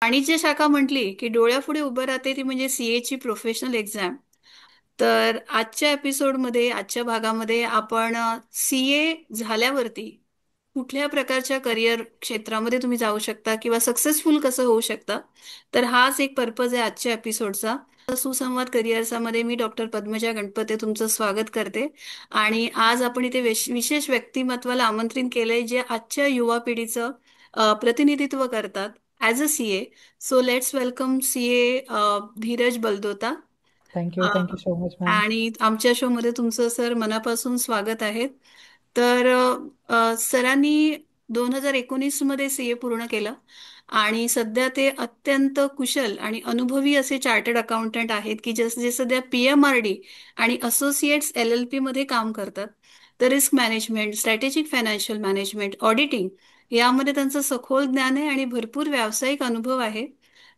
वाणिज्य शाखा म्हटली की डोळ्यापुढे उभं राहते ती म्हणजे सीए ची प्रोफेशनल एक्झाम. तर आजच्या एपिसोडमध्ये, आजच्या भागामध्ये आपण सीए झाल्यावरती कुठल्या प्रकारच्या करिअर क्षेत्रामध्ये तुम्ही जाऊ शकता किंवा सक्सेसफुल कसं होऊ शकता, तर हाच एक पर्पज आहे आजच्या एपिसोडचा. सुसंवाद करिअरचा मध्ये मी डॉक्टर पद्मजा गणपते तुमचं स्वागत करते. आणि आज आपण इथे विशेष व्यक्तिमत्वाला आमंत्रित केलंय जे आजच्या युवा पिढीचं प्रतिनिधित्व करतात as a CA. So let's welcome CA Dheeraj Baldota. Thank you, uh, thank you so much. Ma'am आमच्या शो मध्ये तुमचं सर मनापासून स्वागत आहे. तर सरांनी 2019 मध्ये सीए पूर्ण केलं आणि सध्या ते अत्यंत कुशल आणि अनुभवी असे चार्टर्ड अकाउंटंट आहेत की जे सध्या पीएमआरडी आणि असोसिएट्स एलएलपी मध्ये काम करतात. तर risk management, strategic financial management, auditing यामध्ये त्यांचं सखोल ज्ञान आहे आणि भरपूर व्यावसायिक अनुभव आहे.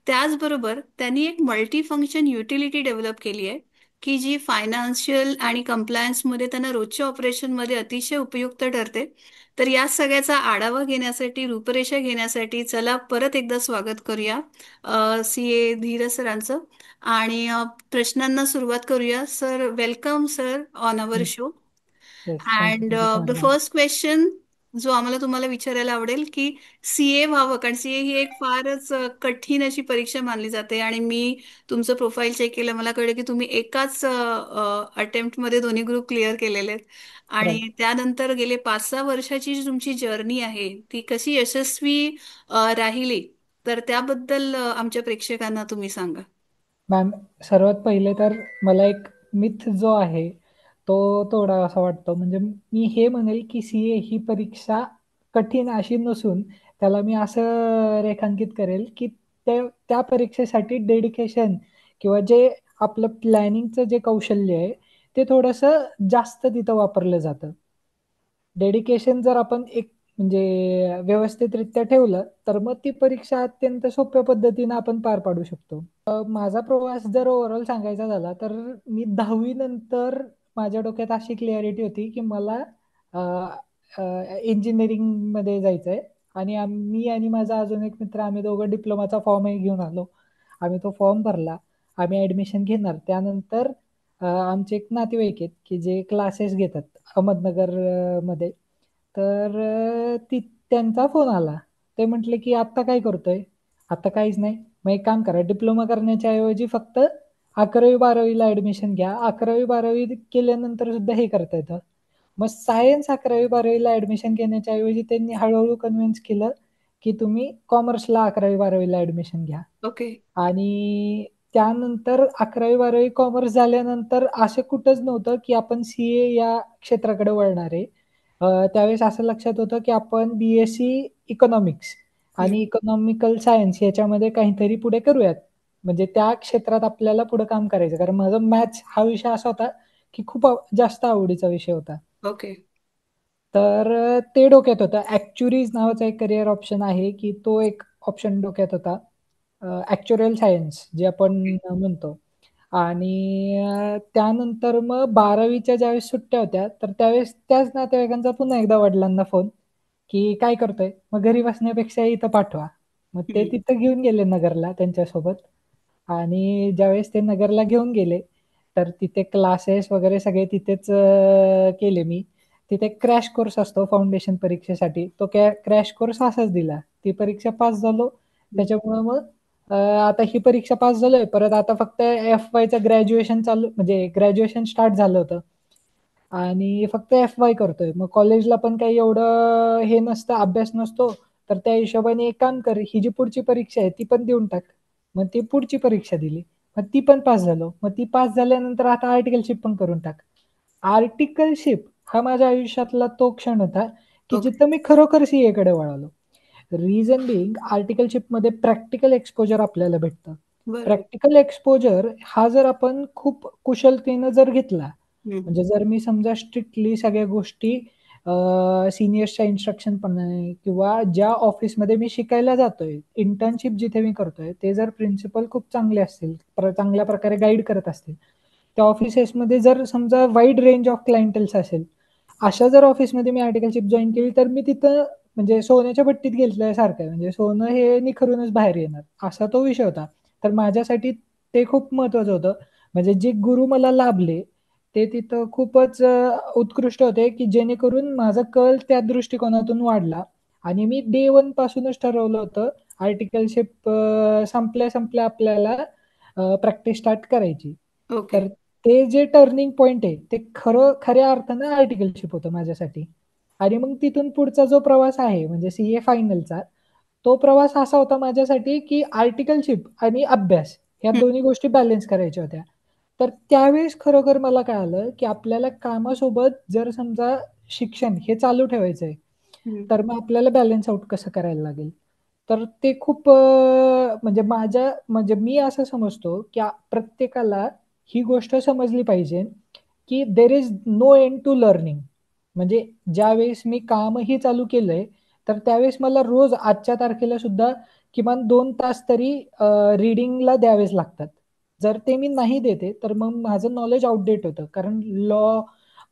त्याचबरोबर त्यांनी एक मल्टी फंक्शन युटिलिटी डेव्हलप केली आहे की जी फायनान्शियल आणि कंप्लायन्समध्ये त्यांना रोजच्या ऑपरेशनमध्ये अतिशय उपयुक्त ठरते. तर या सगळ्याचा आढावा घेण्यासाठी, रूपरेषा घेण्यासाठी चला परत एकदा स्वागत करूया सी ए धीरज सरांचं. आणि प्रश्नांना सुरुवात करूया. Sir, welcome sir on our show. Yes, thank you, and thank you you much the ma'am. First question जो आम्हाला तुम्हाला विचारायला आवडेल की सीए व्हावं, कारण सीए ही एक फारच कठीण अशी परीक्षा मानली जाते. आणि मी तुमचं प्रोफाईल चेक केलं, मला कळलं की तुम्ही एकाच अटेम्प्ट मध्ये दोन्ही ग्रुप क्लिअर केलेले आहेत. आणि राईट. त्यानंतर गेले 5-6 वर्षाची जी तुमची जर्नी आहे ती कशी यशस्वी राहिली, तर त्याबद्दल आमच्या प्रेक्षकांना तुम्ही सांगा. मॅम, सर्वात पहिले तर मला एक मिथ जो आहे तो थोडा असा वाटतो. म्हणजे मी हे म्हणेल की सीए ही परीक्षा कठीण अशी नसून त्याला मी असं रेखांकित करेल की त्या परीक्षेसाठी डेडिकेशन किंवा जे आपलं प्लॅनिंगचं जे कौशल्य आहे ते थोडंसं जास्त तिथं वापरलं जातं. डेडिकेशन जर आपण एक म्हणजे व्यवस्थितरित्या ठेवलं तर मग ती परीक्षा अत्यंत सोप्या पद्धतीने आपण पार पाडू शकतो. माझा प्रवास जर ओव्हरऑल सांगायचा झाला तर मी 10वी नंतर माझ्या डोक्यात अशी क्लॅरिटी होती की मला इंजिनिअरिंग मध्ये जायचंय. आणि मी आणि माझा अजून एक मित्र आम्ही दोघं डिप्लोमाचा फॉर्मही घेऊन आलो. आम्ही तो फॉर्म भरला. आम्ही ऍडमिशन घेणार. त्यानंतर आमचे एक नातेवाईक आहेत की जे क्लासेस घेतात अहमदनगर मध्ये. तर त्यांचा फोन आला. ते म्हटले की आत्ता काय करतोय? आता काहीच नाही. मग एक काम करा, डिप्लोमा करण्याच्या ऐवजी फक्त 11वी 12वीला ऍडमिशन घ्या. 11वी 12वी केल्यानंतर सुद्धा हे करता येतं. मग सायन्स 11वी 12वीला ऍडमिशन घेण्याच्या ऐवजी त्यांनी हळूहळू कन्व्हिन्स केलं की तुम्ही कॉमर्सला 11वी 12वीला ऍडमिशन घ्या. ओके. आणि त्यानंतर 11वी 12वी कॉमर्स झाल्यानंतर असं कुठंच नव्हतं की आपण सीए या क्षेत्राकडे वळणार आहे. त्यावेळेस असं लक्षात होतं की आपण बीएससी इकॉनॉमिक्स आणि इकॉनॉमिकल सायन्स याच्यामध्ये काहीतरी पुढे करूयात. म्हणजे त्या क्षेत्रात आपल्याला पुढे काम करायचं. कारण माझा मॅथ्स हा विषय असा होता की खूप जास्त आवडीचा विषय होता. ओके. तर ते डोक्यात होतं. ऍक्च्युरीज नावाचा एक करिअर ऑप्शन आहे की तो एक ऑप्शन डोक्यात होता. ऍक्च्युरियल सायन्स जे आपण म्हणतो. आणि त्यानंतर मग 12वीच्या ज्यावेळेस सुट्ट्या होत्या तर त्यावेळेस त्याच नातेवाईकांचा पुन्हा एकदा वडिलांना फोन की काय करतोय? मग घरी बसण्यापेक्षा इथं पाठवा. मग ते हम्म. तिथं घेऊन गेले नगरला त्यांच्यासोबत. आणि ज्यावेळेस ते नगरला घेऊन गेले तर तिथे क्लासेस वगैरे सगळे तिथेच केले मी. तिथे क्रॅश कोर्स असतो फाउंडेशन परीक्षेसाठी. तो क्रॅश कोर्स असाच दिला. ती परीक्षा पास झालो. त्याच्यामुळे मग आता ही परीक्षा पास झालोय. परत आता फक्त एफ-वायचं ग्रॅज्युएशन चालू, म्हणजे ग्रॅज्युएशन स्टार्ट झालं होतं. आणि फक्त एफ-वाय करतोय. मग कॉलेजला पण काही एवढं हे नसतं, अभ्यास नसतो. तर त्या हिशोबाने एक काम कर, ही जी पुढची परीक्षा आहे ती पण देऊन टाक. मग ती पुढची परीक्षा दिली. मग ती पण पास झालो. मग ती पास झाल्यानंतर आता आर्टिकलशिप पण करून टाक. आर्टिकलशिप हा माझ्या आयुष्यातला तो क्षण होता की ओके. जिथं मी खरोखर सीए कडे वळालो. रिझन बिंग, आर्टिकलशिपमध्ये प्रॅक्टिकल एक्सपोजर आपल्याला भेटतं. बरोबर. प्रॅक्टिकल एक्सपोजर हा जर आपण खूप कुशलतेनं जर घेतला, हम्म. म्हणजे जर मी समजा स्ट्रिक्टली सगळ्या गोष्टी सिनियर्सच्या इन्स्ट्रक्शन प्रमाणे किंवा ज्या ऑफिसमध्ये मी शिकायला जातोय, इंटर्नशिप जिथे मी करतोय, ते जर प्रिन्सिपल खूप चांगले असतील, चांगल्या प्रकारे गाईड करत असतील, त्या ऑफिसेसमध्ये जर समजा वाईड रेंज ऑफ क्लायंटल्स असेल, अशा जर ऑफिसमध्ये मी आर्टिकलशिप जॉईन केली तर मी तिथं म्हणजे सोन्याच्या भट्टीत घेतल्यासारखं आहे. म्हणजे सोनं हे निखरूनच बाहेर येणार असा तो विषय होता. तर माझ्यासाठी ते खूप महत्वाचं होतं. म्हणजे जे गुरु मला लाभले ते तिथं खूपच उत्कृष्ट होते, की जेणेकरून माझा कल त्या दृष्टिकोनातून वाढला आणि मी डे वन पासूनच ठरवलं होतं आर्टिकलशिप संपल्या संपल्या आपल्याला प्रॅक्टिस स्टार्ट करायची. ओके. तर ते जे टर्निंग पॉइंट आहे ते खऱ्या अर्थानं आर्टिकलशिप होतं माझ्यासाठी. आणि मग तिथून पुढचा जो प्रवास आहे म्हणजे सीए फायनलचा, तो प्रवास असा होता माझ्यासाठी की आर्टिकलशिप आणि अभ्यास ह्या हं, दोन्ही गोष्टी बॅलन्स करायच्या होत्या. तर त्यावेळेस खरोखर मला कळालं की आपल्याला कामासोबत जर समजा शिक्षण हे चालू ठेवायचं आहे, हं, तर मग आपल्याला बॅलन्स आउट कसं करायला लागेल. तर ते खूप म्हणजे मी असं समजतो की प्रत्येकाला ही गोष्ट समजली पाहिजे की there is no end to learning. म्हणजे ज्यावेळेस मी कामही चालू केलंय, तर त्यावेळेस मला रोज आजच्या तारखेला सुद्धा किमान 2 तास तरी रीडिंगला द्यावेच लागतात. जर ते मी नाही देते, तर मग माझं नॉलेज आउटडेट होतं. कारण लॉ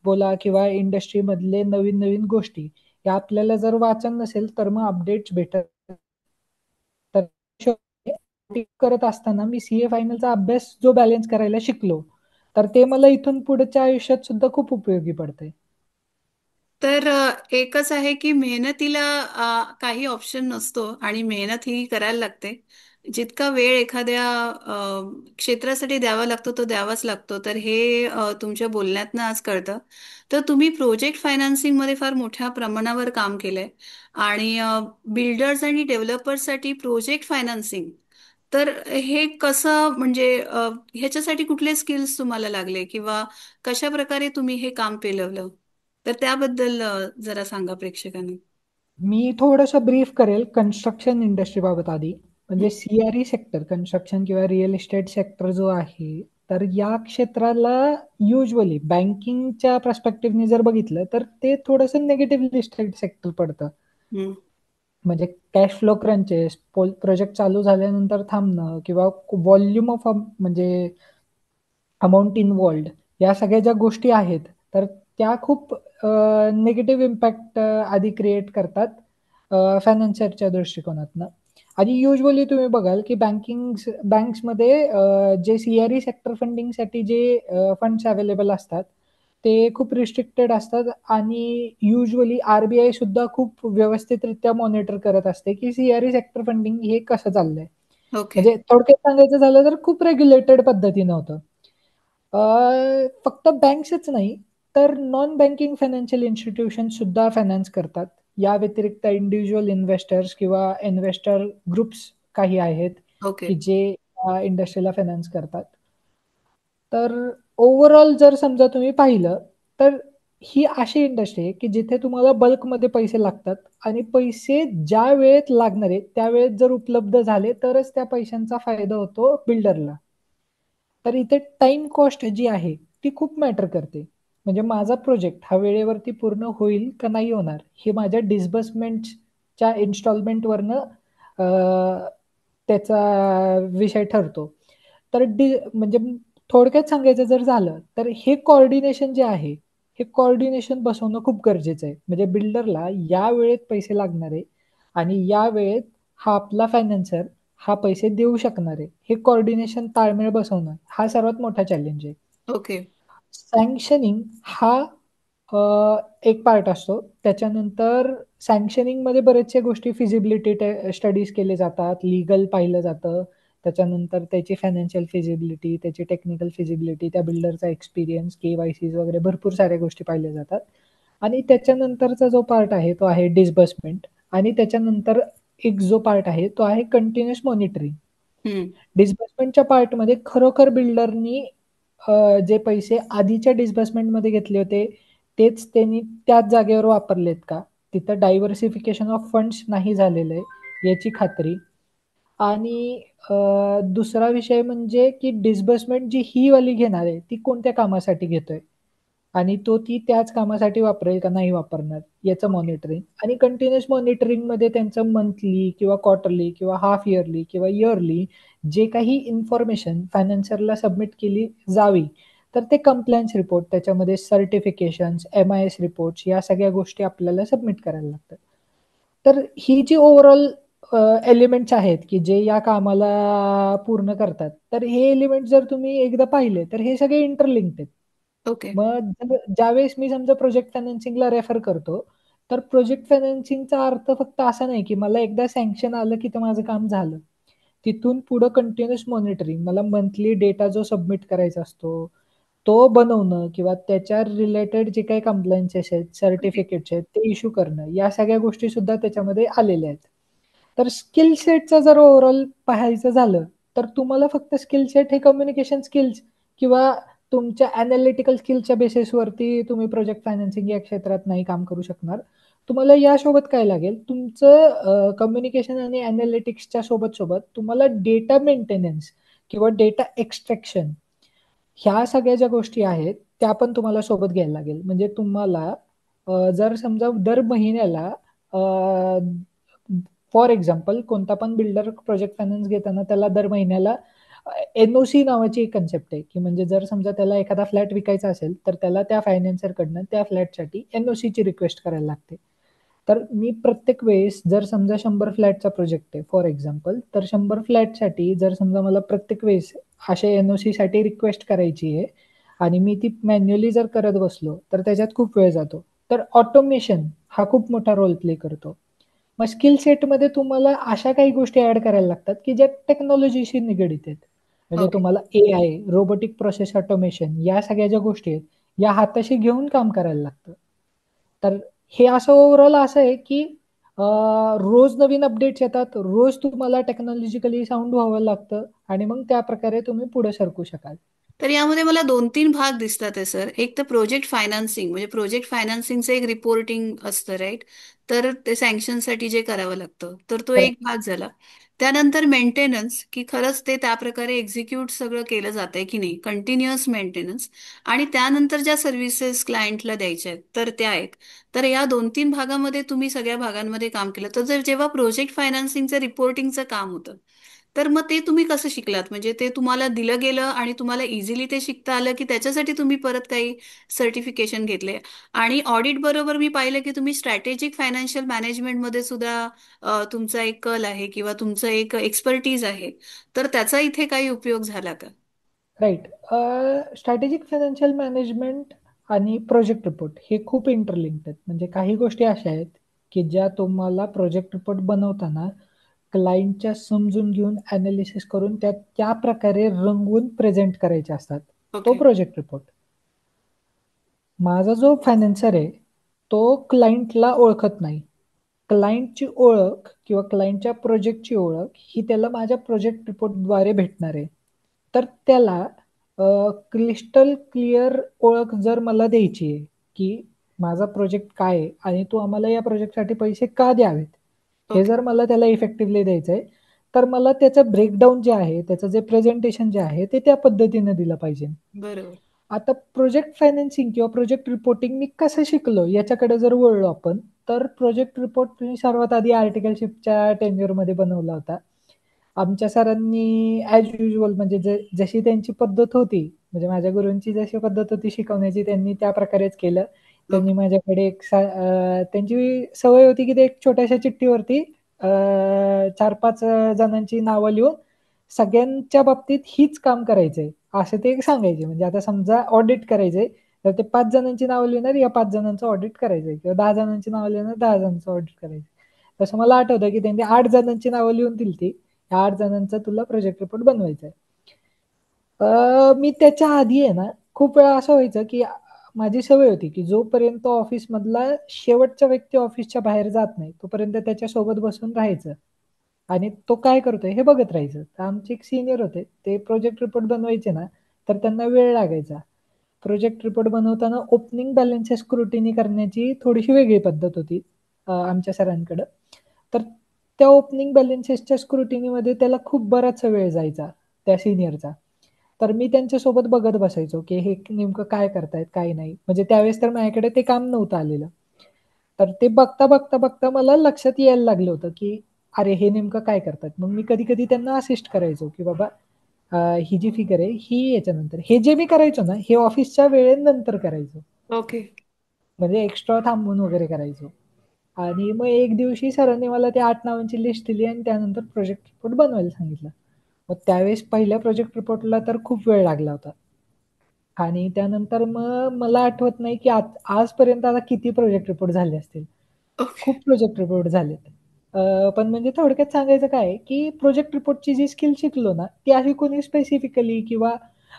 बोला किंवा इंडस्ट्रीमधले नवीन-नवीन गोष्टी या आपल्याला जर वाचन नसेल, तर मग अपडेट्स भेटत तर ते करत असताना मी सीए फायनलचा अभ्यास जो बॅलन्स करायला शिकलो, तर ते मला इथून पुढच्या आयुष्यात सुद्धा खूप उपयोगी पडतंय. तर एकच आहे की मेहनतीला काही ऑप्शन नसतो आणि मेहनत ही करायला लागते. जितका वेळ एखाद्या क्षेत्रासाठी द्यावा लागतो तो द्यावाच लागतो. तर हे तुमच्या बोलण्यातनं आज कळतं. तर तुम्ही प्रोजेक्ट फायनान्सिंग मध्ये फार मोठ्या प्रमाणावर काम केलंय आणि बिल्डर्स आणि डेव्हलपर्ससाठी प्रोजेक्ट फायनान्सिंग, तर हे कसं म्हणजे ह्याच्यासाठी कुठले स्किल्स तुम्हाला लागले किंवा कशा प्रकारे तुम्ही हे काम पेलवलं? तर त्याबद्दल जरा सांगा प्रेक्षकांना. मी थोडंसं ब्रीफ करेल कन्स्ट्रक्शन इंडस्ट्रीबाबत आधी. म्हणजे सीआरई सेक्टर, कन्स्ट्रक्शन किंवा रिअल इस्टेट सेक्टर जो आहे, तर या क्षेत्राला युजुअली बँकिंगच्या पर्स्पेक्टिव्हने जर बघितलं, तर ते थोडंसं निगेटिव्ह लिस्टेड सेक्टर पडतं. हम्म. म्हणजे कॅश फ्लो क्रंचेस, प्रोजेक्ट चालू झाल्यानंतर थांबणं किंवा व्हॉल्यूम ऑफ म्हणजे अमाउंट इन्व्हॉल्ड या सगळ्या ज्या गोष्टी आहेत, तर त्या खूप निगेटिव्ह इम्पॅक्ट आधी क्रिएट करतात फायनान्सरच्या दृष्टिकोनातनं. आणि युजुअली तुम्ही बघाल की बँक्समध्ये जे सीआरई सेक्टर फंडिंगसाठी जे फंड्स अवेलेबल असतात, ते खूप रिस्ट्रिक्टेड असतात आणि युजुअली आरबीआय सुद्धा खूप व्यवस्थितरित्या मॉनिटर करत असते की सीआरई सेक्टर फंडिंग हे कसं चाललंय. ओके. म्हणजे थोडक्यात सांगायचं झालं तर खूप रेग्युलेटेड पद्धतीनं होतं. फक्त बँक्सच नाही, तर नॉन बँकिंग फायनान्शियल इन्स्टिट्यूशन सुद्धा फायनान्स करतात. या व्यतिरिक्त इंडिव्हिज्युअल इन्व्हेस्टर्स किंवा इन्व्हेस्टर ग्रुप्स काही आहेत, ओके. की जे इंडस्ट्रीला फायनान्स करतात. तर ओव्हरऑल जर समजा तुम्ही पाहिलं, तर ही अशी इंडस्ट्री आहे, की जिथे तुम्हाला बल्कमध्ये पैसे लागतात आणि पैसे ज्या वेळेत लागणार आहेत, त्या वेळेत जर उपलब्ध झाले, तरच त्या पैशांचा फायदा होतो बिल्डरला. तर इथे टाइम कॉस्ट जी आहे ती खूप मॅटर करते. म्हणजे माझा प्रोजेक्ट हा वेळेवरती पूर्ण होईल का नाही होणार हे माझ्या डिस्बर्समेंटच्या इन्स्टॉलमेंटवरनं त्याचा विषय ठरतो. तर म्हणजे थोडक्यात सांगायचं जर झालं तर हे कोऑर्डिनेशन जे आहे, हे कोऑर्डिनेशन बसवणं खूप गरजेचं आहे. म्हणजे बिल्डरला या वेळेत पैसे लागणार आहे आणि या वेळेत हा आपला फायनान्सर हा पैसे देऊ शकणार आहे. हे कोऑर्डिनेशन ताळमेळ बसवणं हा सर्वात मोठा चॅलेंज आहे. ओके. सँक्शनिंग हा अ, एक पार्ट असतो. त्याच्यानंतर सँक्शनिंगमध्ये बऱ्याचशा गोष्टी फिजिबिलिटी स्टडीज केले जातात, लीगल पाहिलं जातं. त्याच्यानंतर त्याची फायनान्शियल फिजिबिलिटी, त्याची टेक्निकल फिजिबिलिटी, त्या बिल्डरचा एक्सपिरियन्स, के-वाय-सीज वगैरे भरपूर साऱ्या गोष्टी पाहिल्या जातात. आणि त्याच्यानंतरचा जो पार्ट आहे तो आहे डिस्बर्समेंट आणि त्याच्यानंतर एक जो पार्ट आहे तो आहे कंटिन्युअस मॉनिटरिंग. हम्म. डिस्बर्समेंटच्या पार्टमध्ये खरोखर बिल्डरनी जे पैसे आधीच्या डिस्बर्समेंटमध्ये घेतले होते, तेच त्यांनी त्याच जागेवर वापरलेत का? तिथं डायव्हर्सिफिकेशन ऑफ फंड्स नाही झालेलं आहे, याची खात्री. आणि दुसरा विषय म्हणजे की डिस्बर्समेंट जी ही वाली घेणार आहे, ती कोणत्या कामासाठी घेतोय? आणि तो ती त्याच कामासाठी वापरेल का नाही वापरणार याचं ओके. मॉनिटरिंग आणि कंटिन्युअस मॉनिटरिंगमध्ये त्यांचं मंथली किंवा क्वार्टरली किंवा हाफ इयरली किंवा इयरली जे काही इन्फॉर्मेशन फायनान्सरला सबमिट केली जावी, तर ते कंप्लायन्स रिपोर्ट त्याच्यामध्ये सर्टिफिकेशन्स, एम-आय-एस रिपोर्ट्स या सगळ्या गोष्टी आपल्याला सबमिट करायला लागतात. तर ही जी ओव्हरऑल एलिमेंट्स आहेत की जे या कामाला पूर्ण करतात, तर हे एलिमेंट जर तुम्ही एकदा पाहिले तर हे सगळे इंटरलिंक्ड आहेत. ओके. मग ज्यावेळेस मी समजा प्रोजेक्ट फायनान्सिंगला रेफर करतो, तर प्रोजेक्ट फायनान्सिंगचा अर्थ फक्त असा नाही की मला एकदा सँक्शन आलं की ते माझं काम झालं. तिथून पुढं कंटिन्युअस मॉनिटरिंग, मला मंथली डेटा जो सबमिट करायचा असतो, तो बनवणं किंवा त्याच्या रिलेटेड जे काही कंप्लायन्सेस आहेत, ओके. सर्टिफिकेट्स आहेत, ते इश्यू करणं, या सगळ्या गोष्टी सुद्धा त्याच्यामध्ये आलेल्या आहेत. तर स्किल सेटचं जर ओव्हरऑल पाहायचं झालं, तर तुम्हाला फक्त स्किल सेट हे कम्युनिकेशन स्किल्स किंवा तुमच्या अॅनालिटिकल स्किलच्या बेसिसवरती तुम्ही प्रोजेक्ट फायनान्सिंग या क्षेत्रात नाही काम करू शकणार. तुम्हाला यासोबत काय लागेल, तुमचं कम्युनिकेशन आणि अॅनालिटिक्सच्या सोबत तुम्हाला डेटा मेंटेनन्स किंवा डेटा एक्स्ट्रॅक्शन ह्या सगळ्या ज्या गोष्टी आहेत, त्या पण तुम्हाला सोबत घ्यायला लागेल. म्हणजे तुम्हाला जर समजा दर महिन्याला फॉर एक्झाम्पल कोणता पण बिल्डर प्रोजेक्ट फायनान्स घेताना त्याला दर महिन्याला एनओसी नावाची एक कन्सेप्ट आहे, की म्हणजे जर समजा त्याला एखादा फ्लॅट विकायचा असेल, तर त्याला त्या फायनान्सरकडनं त्या फ्लॅटसाठी एनओसीची रिक्वेस्ट करायला लागते. तर मी प्रत्येक वेळेस जर समजा 100 फ्लॅटचा प्रोजेक्ट आहे फॉर एक्झाम्पल, तर 100 फ्लॅटसाठी जर समजा मला प्रत्येक वेळेस अशा एनओसीसाठी रिक्वेस्ट करायची आहे आणि मी ती मॅन्युअली जर करत बसलो, तर त्याच्यात खूप वेळ जातो. तर ऑटोमेशन हा खूप मोठा रोल प्ले करतो. मग स्किल सेटमध्ये तुम्हाला अशा काही गोष्टी ॲड करायला लागतात, की ज्या टेक्नॉलॉजीशी निगडीत आहेत. म्हणजे ओके. तुम्हाला एआय, रोबोटिक प्रोसेस ऑटोमेशन या सगळ्या ज्या गोष्टी आहेत, या हाताशी घेऊन काम करायला लागतं. तर हे असं ओव्हरऑल असं आहे, की रोज नवीन अपडेट्स येतात. रोज तुम्हाला टेक्नॉलॉजिकली साउंड व्हावं लागतं आणि मग त्याप्रकारे तुम्ही पुढे सरकू शकाल. तर यामध्ये मला दोन तीन भाग दिसतात आहे सर. एक तर प्रोजेक्ट फायनान्सिंग, म्हणजे प्रोजेक्ट फायनान्सिंगचं एक रिपोर्टिंग असतं, राईट? तर ते सँक्शनसाठी जे करावं लागतं, तर तो एक करेक्ट. भाग झाला. त्यानंतर मेंटेनन्स, की खरंच ते त्या प्रकारे एक्झिक्यूट सगळं केलं जातंय की नाही, कंटिन्युअस मेंटेनन्स. आणि त्यानंतर ज्या सर्व्हिसेस क्लायंटला द्यायच्या आहेत, तर त्या एक. तर या दोन तीन भागामध्ये तुम्ही सगळ्या भागांमध्ये काम केलं. तर जर जेव्हा प्रोजेक्ट फायनान्सिंगचं रिपोर्टिंगचं काम होतं, तर मग ते तुम्ही कसं शिकलात? म्हणजे ते तुम्हाला दिलं गेलं आणि तुम्हाला इझिली ते शिकता आलं, की त्याच्यासाठी तुम्ही परत काही सर्टिफिकेशन घेतले? आणि ऑडिट बरोबर मी पाहिलं, की तुम्ही स्ट्रॅटेजिक फायनान्शियल मॅनेजमेंटमध्ये सुद्धा तुमचा एक कल आहे किंवा तुमचं एक एक्सपर्टीज आहे. तर त्याचा इथे काही उपयोग झाला का? राईट. स्ट्रॅटेजिक फायनान्शियल मॅनेजमेंट आणि प्रोजेक्ट रिपोर्ट हे खूप इंटरलिंक्ड आहेत. म्हणजे काही गोष्टी अशा आहेत, की ज्या तुम्हाला प्रोजेक्ट रिपोर्ट बनवताना क्लायंटच्या समजून घेऊन ॲनालिसिस करून त्या प्रकारे रंगवून प्रेझेंट करायचे असतात. तो ओके. Project report. माझा जो फायनान्सर आहे, तो क्लायंटला ओळखत नाही. क्लायंटची ओळख किंवा क्लायंटच्या प्रोजेक्टची ओळख ही त्याला माझ्या प्रोजेक्ट रिपोर्टद्वारे भेटणार आहे. तर त्याला क्रिस्टल क्लिअर ओळख जर मला द्यायची आहे, की माझा प्रोजेक्ट काय आहे आणि तू आम्हाला या प्रोजेक्टसाठी पैसे का द्यावेत? हे ओके. जर मला त्याला इफेक्टिव्हली द्यायचं आहे, तर मला त्याचं ब्रेकडाउन जे आहे, त्याचं जे प्रेझेंटेशन जे आहे, ते त्या पद्धतीने दिलं पाहिजे. बरोबर. आता प्रोजेक्ट फायनान्सिंग किंवा प्रोजेक्ट रिपोर्टिंग मी कसं शिकलो याच्याकडे जर वळलो आपण, तर प्रोजेक्ट रिपोर्ट मी सर्वात आधी आर्टिकलशिपच्या टेन्युअरमध्ये बनवला होता. आमच्या सरांनी ॲज युजुअल म्हणजे जशी त्यांची पद्धत होती, म्हणजे माझ्या गुरूंची जशी पद्धत होती शिकवण्याची त्यांनी त्या प्रकारेच केलं. त्यांनी ओके. माझ्याकडे त्यांची सवय होती की ते एक छोट्याशा चिठ्ठीवरती 4-5 जणांची नावं लिहून सगळ्यांच्या बाबतीत हीच काम करायचंय, असं ते सांगायचे. म्हणजे आता समजा ऑडिट करायचंय, तर ते 5 जणांची नावं लिहिणार, या 5 जणांचं ऑडिट करायचंय किंवा 10 जणांची नावं लिहिणार, 10 जणांचं ऑडिट करायचं. तसं मला आठवतं की त्यांनी 8 जणांची नावं लिहून दिलती. या 8 जणांचा तुला प्रोजेक्ट रिपोर्ट बनवायचा आहे. मी त्याच्या आधी आहे ना, खूप वेळा असं व्हायचं, की माझी सवय होती, की जोपर्यंत ऑफिसमधला शेवटचा व्यक्ती ऑफिसच्या बाहेर जात नाही, तोपर्यंत त्याच्यासोबत बसून राहायचं आणि तो काय करतोय हे बघत राहायचं. तर आमचे एक सीनियर होते, ते प्रोजेक्ट रिपोर्ट बनवायचे ना, तर त्यांना वेळ लागायचा. प्रोजेक्ट रिपोर्ट बनवताना ओपनिंग बॅलन्सेस स्क्रुटिनी करण्याची थोडीशी वेगळी पद्धत होती आमच्या सरांकडं. तर त्या ओपनिंग बॅलन्सेसच्या स्क्रुटिनीमध्ये त्याला खूप बराचसा वेळ जायचा, त्या सीनियरचा. तर मी त्यांच्यासोबत बघत बसायचो, की हे नेमकं काय करतायत, काय नाही. म्हणजे त्यावेळेस तर माझ्याकडे ते काम नव्हतं आलेलं. तर ते बघता मला लक्षात यायला लागलं होतं, की अरे हे नेमकं काय करतात? मग मी कधी-कधी त्यांना असिस्ट करायचो, की बाबा ही जी फिगर आहे, ही याच्यानंतर. हे जे मी करायचो ना, हे ऑफिसच्या वेळेनंतर करायचो. ओके. म्हणजे एक्स्ट्रा थांबून वगैरे करायचो. आणि मग एक दिवशी सरांनी मला त्या 8 नावांची लिस्ट दिली आणि त्यानंतर प्रोजेक्ट रिपोर्ट बनवायला सांगितलं. मग त्यावेळेस पहिल्या प्रोजेक्ट रिपोर्टला तर खूप वेळ लागला होता. आणि त्यानंतर मग मला आठवत नाही की आजपर्यंत आता किती प्रोजेक्ट रिपोर्ट झाले असतील. ओके. खूप प्रोजेक्ट रिपोर्ट झालेत. पण म्हणजे थोडक्यात सांगायचं काय आहे, की प्रोजेक्ट रिपोर्टची जी स्किल शिकलो ना, ती अशी कोणी स्पेसिफिकली किंवा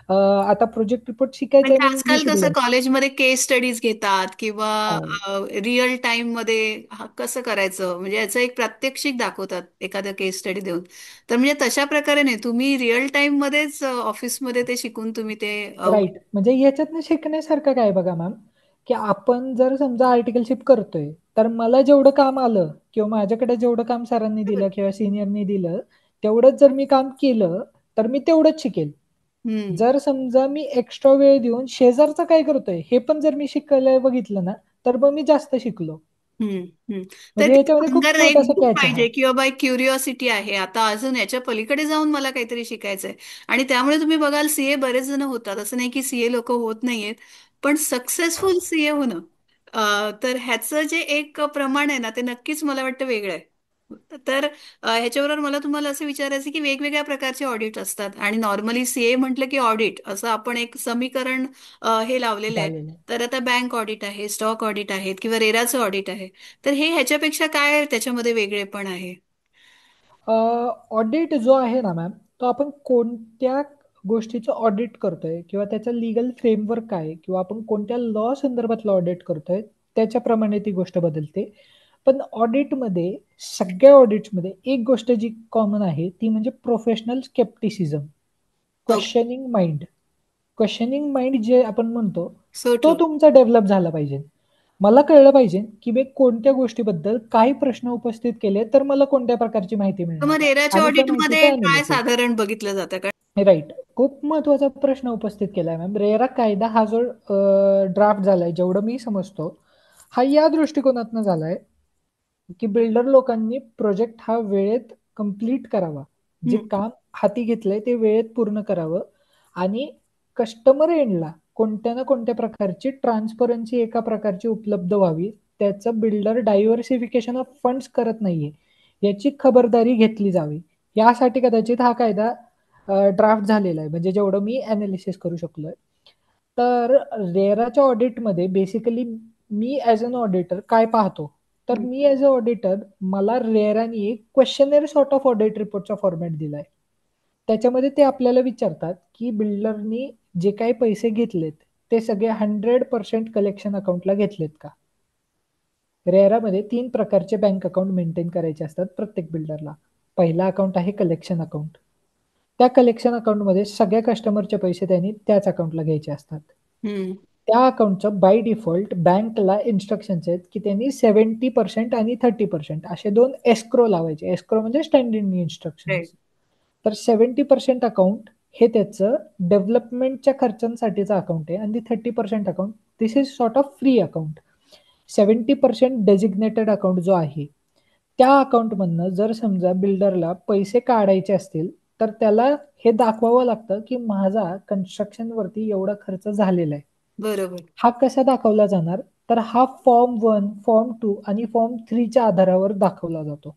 आता प्रोजेक्ट रिपोर्ट शिकायचंय म्हणजे म्हणून हे आजकाल कसं शिकलोय. कॉलेजमध्ये केस स्टडीज घेतात किंवा हां. रिअल टाइम मध्ये कसं करायचं म्हणजे याचं एक प्रात्यक्षिक दाखवतात एखाद्या केस स्टडी देऊन. तर म्हणजे तशा प्रकारे नाही, तुम्ही रिअल टाइम मध्येच ऑफिसमध्ये ते शिकून तुम्ही ते राइट. म्हणजे याच्यातनं शिकण्यासारखं काय बघा मॅम, की आपण जर समजा आर्टिकलशिप करतोय, तर मला जेवढं काम आलं किंवा माझ्याकडे जेवढं काम सरांनी दिलं किंवा सीनियरनी दिलं, तेवढंच जर मी काम केलं, तर मी तेवढंच शिकेल. हम्म. जर समजा मी एक्स्ट्रा वेळ देऊन शेजारचा काय करतोय, हे पण जर मी शिकायला बघितलं ना, तर मग मी जास्त शिकलो. हम्म. हम्म. तर म्हणजे ते याच्यामध्ये खूप हुंदर एक छोटासा भूक कॅच आहे हा. पाहिजे किंवा बाय क्युरिओसिटी आहे, आता अजून याच्या पलीकडे जाऊन मला काहीतरी शिकायचंय. आणि त्यामुळे तुम्ही बघाल सीए बरेच जण होतात, असं नाही की सीए लोक होत नाहीयेत, पण सक्सेसफुल सीए होणं तर ह्याचं जे एक प्रमाण आहे ना, ते नक्कीच मला वाटतं वेगळं आहे. तर ह्याच्याबरोबर मला तुम्हाला असं विचारायचं की वेगवेगळ्या प्रकारचे ऑडिट असतात आणि नॉर्मली सीए म्हटलं की ऑडिट असं आपण एक समीकरण हे लावलेलं आहे. झालेलं आहे. तर आता बँक ऑडिट आहे, स्टॉक ऑडिट आहेत किंवा रेराचं ऑडिट आहे. तर हे ह्याच्यापेक्षा काय त्याच्यामध्ये वेगळेपण आहे? ऑडिट जो आहे ना मॅम, तो आपण कोणत्या गोष्टीचं ऑडिट करतोय किंवा त्याचं लीगल फ्रेमवर्क काय आहे किंवा आपण कोणत्या लॉ संदर्भातलं ऑडिट करतोय, त्याच्याप्रमाणे ती गोष्ट बदलते. पण ऑडिटमध्ये सगळ्या ऑडिट्समध्ये एक गोष्ट जी कॉमन आहे, ती म्हणजे professional scepticism, okay. Questioning mind. Questioning mind जे आपण म्हणतो, सो तो ट्रू. तुमचा डेव्हलप झाला पाहिजे. मला कळलं पाहिजे, की मी कोणत्या गोष्टीबद्दल काही प्रश्न उपस्थित केले, तर मला कोणत्या प्रकारची माहिती तर मग मिळणार रेराच्या आणि त्या माहितीचं ऑडिटमध्ये काय एनालिसिस. साधारण बघितलं जातं का? राइट. खूप महत्त्वाचा प्रश्न उपस्थित केलाय मॅम. रेरा कायदा हा जो ड्राफ्ट झालाय, जेवढं मी समजतो, हा या दृष्टिकोनातनं झालाय, की बिल्डर लोकांनी प्रोजेक्ट हा वेळेत कंप्लीट करावा. जे हम्म. काम हाती घेतलंय ते वेळेत पूर्ण करावं आणि कस्टमर एंडला कोणत्या ना कोणत्या प्रकारची ट्रान्सपरन्सी एका प्रकारची उपलब्ध व्हावी. त्याचं बिल्डर डायव्हर्सिफिकेशन ऑफ फंड्स करत नाहीये, याची खबरदारी घेतली जावी. यासाठी कदाचित हा कायदा ड्राफ्ट झालेला आहे. म्हणजे जेवढं मी एनालिसिस करू शकलोय. तर रेराच्या ऑडिटमध्ये बेसिकली मी ॲज अन ऑडिटर काय पाहतो, तर हम्म. मी ॲज अ ऑडिटर मला रेरानी एक क्वेश्चनेअर सॉर्ट ऑफ ऑडिट रिपोर्टचा फॉर्मॅट दिलाय. त्याच्यामध्ये ते आपल्याला विचारतात, की बिल्डरनी जे काही पैसे घेतलेत, ते सगळे 100% कलेक्शन अकाउंटला घेतलेत का? रेरामध्ये 3 प्रकारचे बँक अकाउंट मेंटेन करायचे असतात प्रत्येक बिल्डरला. पहिला अकाउंट आहे कलेक्शन अकाउंट. त्या कलेक्शन अकाउंटमध्ये सगळ्या कस्टमरचे पैसे त्यांनी त्याच अकाउंटला घ्यायचे असतात. हम्म. त्या अकाउंटचं बाय डिफॉल्ट बँकला इन्स्ट्रक्शन्स आहेत, की त्यांनी 70% आणि 30% असे 2 एस्क्रो लावायचे. एस्क्रो म्हणजे स्टँडिंग राईट. इन्स्ट्रक्शन्स. तर 70% अकाउंट हे त्याचं डेव्हलपमेंटच्या खर्चांसाठीचं अकाउंट आहे आणि 30% account this is sort of free account. 70% designated account जो आहे, त्या अकाउंटमधनं जर समजा बिल्डरला पैसे काढायचे असतील, तर त्याला हे दाखवावं लागतं, की माझा कन्स्ट्रक्शनवरती एवढा खर्च झालेला आहे. बरोबर. हा कसा दाखवला जाणार? तर हा फॉर्म 1, फॉर्म 2 आणि फॉर्म 3 च्या आधारावर दाखवला जातो.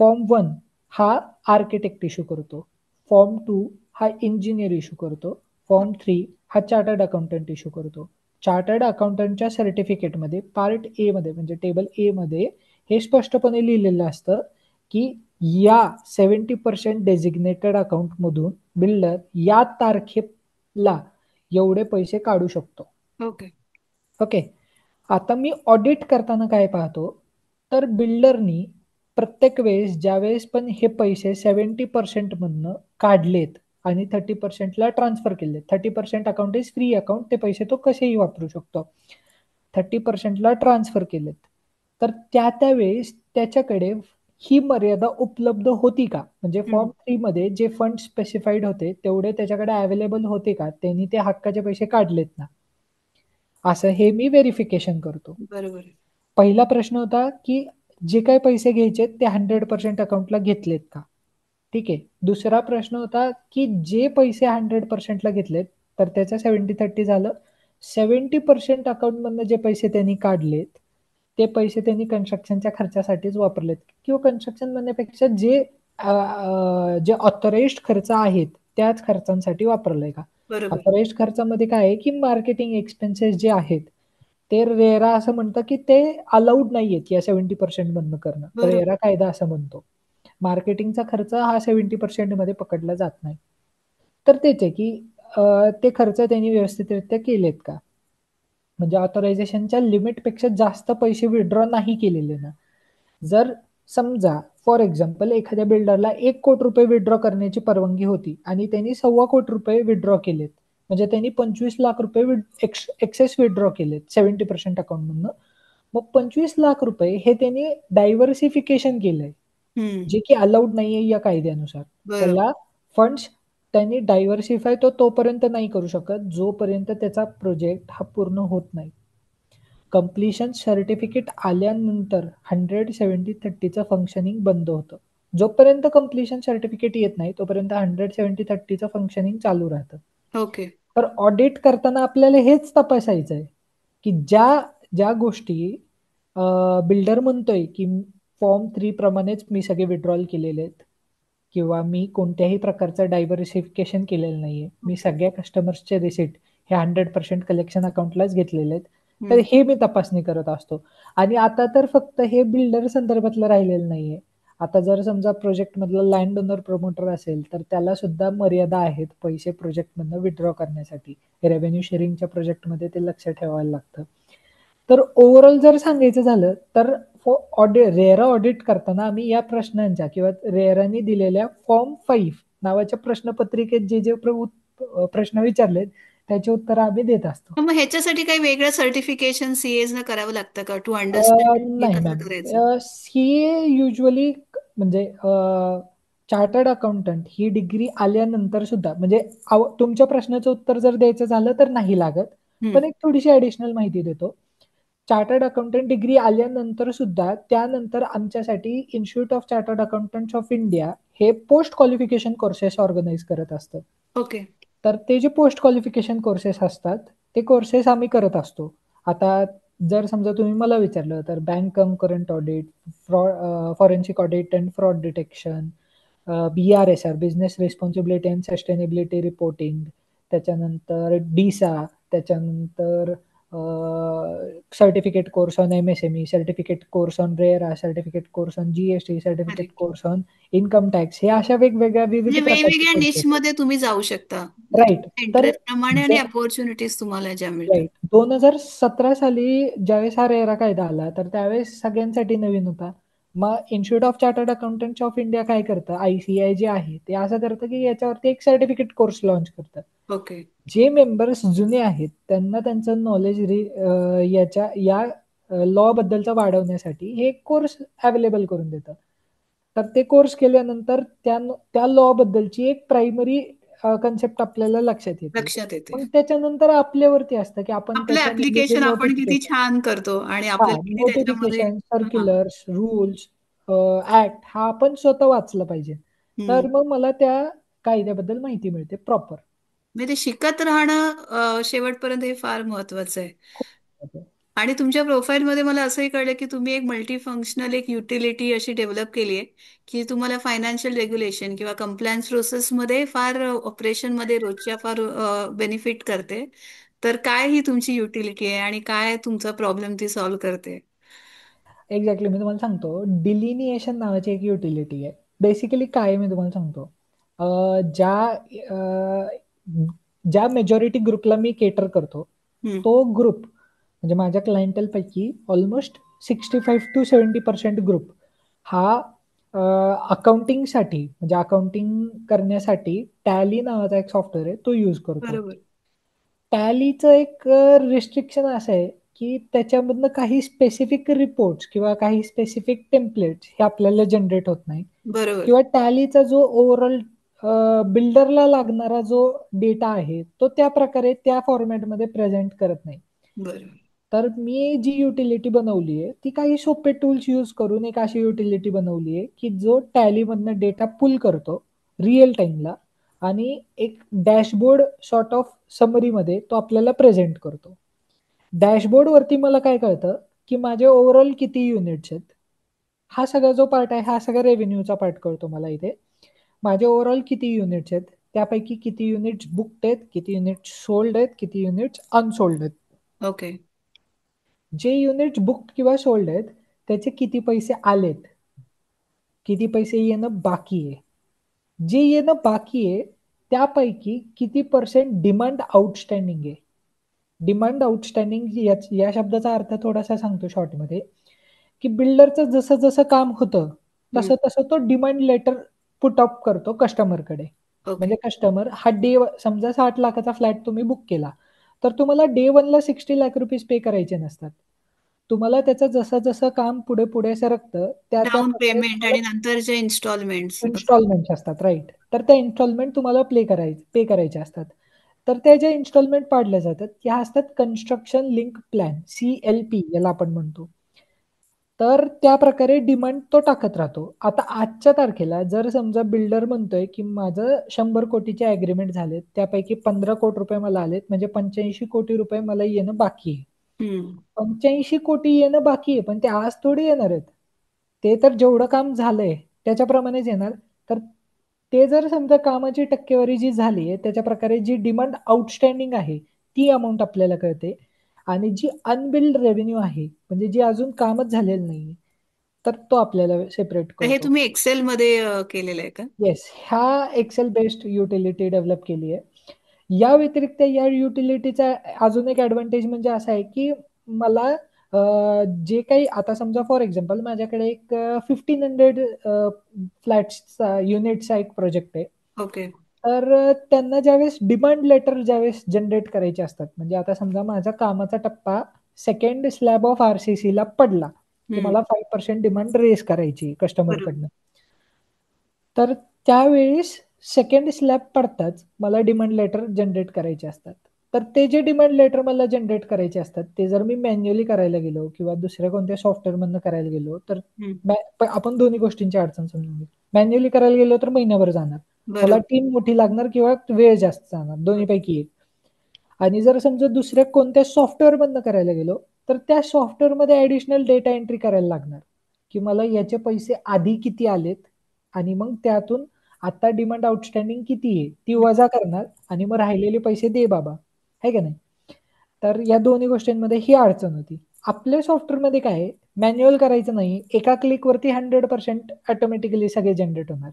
फॉर्म 1 हा आर्किटेक्ट इश्यू करतो. फॉर्म 2 हा इंजिनियर इश्यू करतो. फॉर्म 3 हा चार्टर्ड अकाउंटंट इश्यू करतो. चार्टर्ड अकाउंटंटच्या सर्टिफिकेटमध्ये पार्ट ए मध्ये म्हणजे टेबल ए मध्ये हे स्पष्टपणे लिहिलेलं असतं, की या 70% डेजिग्नेटेड अकाउंटमधून बिल्डर या तारखेला एवढे पैसे काढू शकतो. ओके. ओके. आता मी ऑडिट करताना काय पाहतो, तर बिल्डरनी प्रत्येक वेळेस ज्यावेळेस पण हे पैसे 70% मधनं काढलेत आणि 30%ला ट्रान्सफर केलेत. 30% अकाउंट इज फ्री अकाउंट. ते पैसे तो कसेही वापरू शकतो. 30%ला ट्रान्सफर केलेत. तर त्या वेळेस त्याच्याकडे ही मर्यादा उपलब्ध होती का? म्हणजे फॉर्म हम्म. 3 मध्ये जे फंड स्पेसिफाईड होते, तेवढे त्याच्याकडे अवेलेबल होते का? त्यांनी ते हक्काचे पैसे काढलेत ना? असं हे मी व्हेरिफिकेशन करतो. बरोबर आहे. पहिला प्रश्न होता, की जे काही पैसे घ्यायचे ते 100% अकाउंटला घेतलेत का? ठीक आहे. दुसरा प्रश्न होता, की जे पैसे 100%ला घेतलेत, तर त्याचं 70-30 झालं. 70% अकाउंटमधनं जे पैसे त्यांनी काढलेत, ते पैसे त्यांनी कन्स्ट्रक्शनच्या खर्चासाठीच वापरलेत किंवा कन्स्ट्रक्शन म्हणण्यापेक्षा जे ऑथराइज्ड खर्च आहेत त्याच खर्चांसाठी वापरलंय का. बरोबर. ऑथराइज्ड खर्चामध्ये काय आहे की मार्केटिंग एक्सपेन्सेस जे आहेत ते रेरा असं म्हणतं की ते अलाउड नाहीयेत या 70% मधनं करणं. बरोबर. रेरा कायदा असं म्हणतो. मार्केटिंगचा खर्च हा 70% मध्ये पकडला जात नाही. तर तेच आहे की ते खर्च त्यांनी व्यवस्थितरित्या केलेत का. म्हणजे ऑथरायझेशनच्या लिमिटपेक्षा जास्त पैसे विड्रॉ नाही केलेले ना. जर समजा फॉर एक्झाम्पल एखाद्या बिल्डरला 1 कोटी रुपये विड्रॉ करण्याची परवानगी होती आणि त्यांनी 1.25 कोटी रुपये विड्रॉ केलेत. म्हणजे त्यांनी 25 लाख रुपये एक्सेस विड्रॉ केलेत 70% अकाउंटमधनं. मग 25 लाख रुपये हे त्यांनी डायव्हर्सिफिकेशन केलंय. हम्म. जे की अलाउड नाहीये या कायद्यानुसार. बरोबर. त्याला फंड्स त्यांनी डायव्हर्सिफाय तो तोपर्यंत नाही करू शकत जोपर्यंत त्याचा प्रोजेक्ट हा पूर्ण होत नाही. कंप्लिशन सर्टिफिकेट आल्यानंतर 170-30चं फंक्शनिंग बंद होतं. जोपर्यंत कंप्लिशन सर्टिफिकेट येत नाही तोपर्यंत 170-30चं फंक्शनिंग चालू राहतं. ओके. तर ऑडिट करताना आपल्याला हेच तपासायचं आहे की ज्या ज्या गोष्टी बिल्डर म्हणतोय की फॉर्म 3 प्रमाणेच मी सगळे विड्रॉल केलेले आहेत किंवा मी कोणत्याही प्रकारचं डायव्हर्सिफिकेशन केलेलं नाहीये. मी ओके. सगळ्या कस्टमर्सचे रिसिट हे 100% कलेक्शन अकाउंटलाच घेतलेले आहेत. तर हम्म. हे मी तपासणी करत असतो. आणि आता तर फक्त हे बिल्डर संदर्भातलं राहिलेलं नाहीये. आता जर समजा प्रोजेक्टमधला लँड ओनर प्रमोटर असेल तर त्याला सुद्धा मर्यादा आहेत पैसे प्रोजेक्टमधनं विथड्रॉ करण्यासाठी. रेव्हेन्यू शेअरिंगच्या प्रोजेक्टमध्ये ते लक्ष ठेवायला लागतं. तर ओव्हरऑल जर सांगायचं झालं तर रेरा ऑडिट करताना आम्ही या प्रश्नांच्या किंवा रेराने दिलेल्या फॉर्म 5 नावाच्या प्रश्नपत्रिकेत जे प्रश्न विचारलेत त्याची उत्तरं आम्ही देत असतो. मग ह्याच्यासाठी काही वेगळं सर्टिफिकेशन सीएज न करावं लागतं का टू अंडरस्टँड हे नाही कसं मॅम. करायचं? सीए युजली म्हणजे चार्टर्ड अकाउंटंट ही डिग्री आल्यानंतर सुद्धा म्हणजे तुमच्या प्रश्नाचं उत्तर जर द्यायचं झालं तर नाही लागत. हम्म. पण एक थोडीशी ऍडिशनल माहिती देतो. चार्टर्ड अकाउंटंट डिग्री आल्यानंतर सुद्धा त्यानंतर आमच्यासाठी institute of chartered accountants of India हे पोस्ट क्वालिफिकेशन कोर्सेस ऑर्गनाईज करत असतं. ओके. तर ते जे पोस्ट क्वालिफिकेशन कोर्सेस असतात ते कोर्सेस आम्ही करत असतो. आता जर समजा तुम्ही मला विचारलं तर bank come current audit, forensic audit and fraud detection, BRSR business responsibility and sustainability reporting, त्याच्यानंतर डिसा, त्याच्यानंतर certificate course on MSME, certificate course on RERA, certificate course on GST, certificate correct. Course on income tax हे अशा वेगवेगळ्या विविध म्हणजे प्रकारचे वेगवेगळ्या कोर्सेस निश आहेत. मध्ये तुम्ही जाऊ शकता राइट. तुमच्या तर इंटरेस्ट प्रमाणे आणि अपॉर्च्युनिटीज तुम्हाला ज्या मिळतात. राइट. 2017 साली ज्यावेळेस हा रेरा कायदा आला तर त्यावेळेस सगळ्यांसाठी नवीन होता. मग institute of chartered accountants of India काय करतं, ICAI जे आहे ते असं करतं की याच्यावरती एक सर्टिफिकेट कोर्स लॉन्च करतं. ओके. जे मेंबर्स जुने आहेत त्यांना त्यांचं नॉलेज या लॉ बद्दलचं वाढवण्यासाठी हे कोर्स अवेलेबल करून देतं. तर ते कोर्स केल्यानंतर त्या लॉ बद्दलची एक प्रायमरी कन्सेप्ट आपल्याला लक्षात येते. लक्षात येते. मग त्याच्यानंतर आपल्यावरती असतं की आपण आपलं त्याच्यामधले जे ऍप्लिकेशन आपण किती नोटिफिकेशन छान करतो आणि हा आपल्याला किती त्याच्यामध्ये. नोटिफिकेशन, हा. सर्क्युलर्स, रूल्स, ऍक्ट हा आपण स्वतः वाचलं पाहिजे. हम्म. तर मग मला त्या कायद्याबद्दल माहिती मिळते प्रॉपर. म्हणजे ते शिकत राहणं शेवटपर्यंत हे फार महत्वाचं आहे. खूप आणि तुमच्या प्रोफाईलमध्ये मला असंही कळलं की तुम्ही एक मल्टी फंक्शनल एक युटिलिटी अशी डेव्हलप केली आहे की तुम्हाला फायनान्शियल रेग्युलेशन किंवा कंप्लायन्स प्रोसेसमध्ये फार ऑपरेशनमध्ये रोजच्या फार बेनिफिट करते. तर काय ही तुमची युटिलिटी आहे आणि काय तुमचा प्रॉब्लेम ती सॉल्व्ह करते? एक्झॅक्टली मी तुम्हाला सांगतो. डिलिनिएशन नावाची एक युटिलिटी आहे. बेसिकली काय आहे मी तुम्हाला सांगतो. अ, ज्या अ, ज्या मेजॉरिटी ग्रुपला मी केटर करतो, हम्म. तो ग्रुप म्हणजे माझ्या क्लायंटेलपैकी ऑलमोस्ट 65-70% ग्रुप हा अकाउंटिंगसाठी म्हणजे अकाउंटिंग करण्यासाठी टॅली नावाचा एक सॉफ्टवेअर आहे तो यूज करतो. बरोबर. टॅलीचं एक रिस्ट्रिक्शन असं आहे, की त्याच्यामधनं काही स्पेसिफिक रिपोर्ट्स किंवा काही स्पेसिफिक टेम्प्लेट्स हे आपल्याला जनरेट होत नाही बरोबर. किंवा टॅलीचा जो ओव्हरऑल बिल्डरला लागणारा जो डेटा आहे, तो त्या प्रकारे त्या फॉर्मॅटमध्ये प्रेझेंट करत नाही. बरोबर. तर मी जी युटिलिटी बनवली आहे, ती काही सोपे टूल्स यूज करून एक अशी युटिलिटी बनवली आहे, की जो टॅलीमधनं डेटा पुल करतो रिअल टाईमला आणि एक डॅशबोर्ड सॉर्ट ऑफ समरीमध्ये तो आपल्याला प्रेझेंट करतो. डॅशबोर्डवरती मला काय कळतं, की माझे ओव्हरऑल किती युनिट्स आहेत. हा सगळा जो पार्ट आहे हा सगळा रेव्हेन्यूचा पार्ट कळतो मला इथे. माझे ओव्हरऑल किती युनिट्स आहेत, त्यापैकी किती युनिट्स बुकड आहेत, किती युनिट्स सोल्ड आहेत, किती युनिट्स अनसोल्ड आहेत. ओके. जे युनिट्स बुक्ड किंवा सोल्ड आहेत त्याचे किती पैसे आलेत, किती पैसे येणं बाकी आहे. जे येणं बाकी आहे त्यापैकी किती पर्सेंट डिमांड आउटस्टँडिंग आहे. डिमांड आउटस्टँडिंग या शब्दाचा अर्थ थोडासा सांगतो शॉर्टमध्ये, की बिल्डरचं जसं जसं काम होतं हम्म. तसं तसं तो डिमांड लेटर पुट अप करतो कस्टमरकडे. ओके. म्हणजे कस्टमर हा समजा 60 लाखाचा फ्लॅट तुम्ही बुक केला तर तुम्हाला डे वनला 60 लाख रुपीज पे करायचे नसतात. तुम्हाला त्याचं जसं जसं काम पुढे पुढे सरकतं त्या त्या डाऊन प्रकारे पेमेंट तुम्हाला आणि नंतरचे इन्स्टॉलमेंट्स. इन्स्टॉलमेंट असतात, राईट. तर त्या इन्स्टॉलमेंट तुम्हाला पे करायचे असतात. तर त्या ज्या इन्स्टॉलमेंट पाडल्या जातात त्या असतात कन्स्ट्रक्शन लिंक प्लॅन, CLP याला आपण म्हणतो. तर त्या प्रकारे डिमांड तो टाकत राहतो. आता आजच्या तारखेला जर समजा बिल्डर म्हणतोय की माझं 100 कोटीचे अग्रीमेंट झालेत, त्यापैकी 15 कोटी रुपये मला आलेत, म्हणजे 85 कोटी रुपये मला येणं बाकी आहे. हम्म. 85 कोटी येणं बाकी आहे, पण ते आज थोडी येणार आहेत. ते तर जेवढं काम झालंय त्याच्याप्रमाणेच येणार. तर ते जर समजा कामाची टक्केवारी जी झाली आहे त्याच्या प्रकारे जी डिमांड आउटस्टँडिंग आहे ती अमाऊंट आपल्याला कळते. आणि जी अनबिल्ड रेव्हेन्यू आहे म्हणजे जी अजून कामच झालेलं नाही तर तो आपल्याला सेपरेट तर हे कळतो. तुम्ही एक्सेल मध्ये केलेलं आहे का? येस, ह्या एक्सेल बेस्ड युटिलिटी डेव्हलप केली आहे. या व्यतिरिक्त या युटिलिटीचा अजून एक ऍडव्हान्टेज म्हणजे असा आहे की मला जे काही आता समजा फॉर एक्झाम्पल माझ्याकडे एक 1500 फ्लॅट्सचा युनिटचा एक प्रोजेक्ट आहे. ओके. तर त्यांना ज्यावेळेस डिमांड लेटर ज्यावेळेस जनरेट करायचे असतात, म्हणजे आता समजा माझा कामाचा टप्पा सेकंड स्लॅब ऑफ RCC ला पडला की हम्म. मला 5% डिमांड रेस करायची बरोबर. कस्टमरकडनं. तर त्यावेळेस सेकंड स्लॅब पडताच मला डिमांड लेटर जनरेट करायचे असतात. तर ते जे डिमांड लेटर मला जनरेट करायचे असतात ते जर मी मॅन्युअली करायला गेलो किंवा दुसऱ्या कोणत्या सॉफ्टवेअर मधनं करायला गेलो तर हम्म. आपण दोन्ही गोष्टींची अडचण समजून घेऊ. मॅन्युअली करायला गेलो तर महिनाभर जाणार, मला बरोबर. टीम मोठी लागणार किंवा वेळ जास्त जाणार, दोन्हीपैकी एक. आणि जर समजा दुसऱ्या कोणत्या सॉफ्टवेअर मधनं करायला गेलो तर त्या सॉफ्टवेअरमध्ये ऍडिशनल डेटा एंट्री करायला लागणार, की मला याचे पैसे आधी किती आलेत आणि मग त्यातून आता डिमांड आउटस्टँडिंग किती आहे ती वजा करणार आणि मग राहिलेले पैसे दे बाबा, आहे का नाही. तर या दोन्ही गोष्टींमध्ये ही अडचण होती. आपल्या सॉफ्टवेअरमध्ये काय आहे, मॅन्युअल करायचं नाही, एका क्लिकवरती 100% ऑटोमॅटिकली सगळे जनरेट होणार.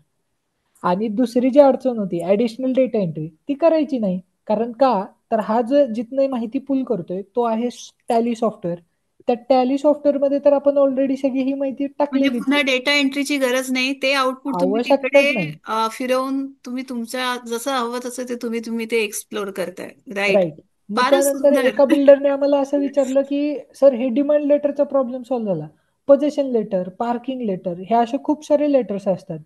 आणि दुसरी जी अडचण होती ऍडिशनल डेटा एंट्री ती करायची नाही. कारण का, तर हा जो जिथनं माहिती पुल करतोय तो आहे टॅली सॉफ्टवेअर. त्या टॅली सॉफ्टवेअर मध्ये तर आपण ऑलरेडी सगळी ही माहिती म्हणजे टाकलेलीच पुन्हा आहे. डेटा एंट्रीची गरज नाही, ते आउटपुट तुम्ही तिकडे आवश्यकताच नाही. फिरवून तुम्ही तुमच्या जसं हवं तसं ते तुम्ही तुम्ही ते एक्सप्लोर करताय. राईट. राईट. मग फारच त्यानंतर सुंदर. एका बिल्डरने आम्हाला असं विचारलं की सर हे डिमांड लेटरचा प्रॉब्लेम सॉल्व्ह झाला. पोझेशन लेटर, पार्किंग लेटर हे असे खूप सारे लेटर्स असतात,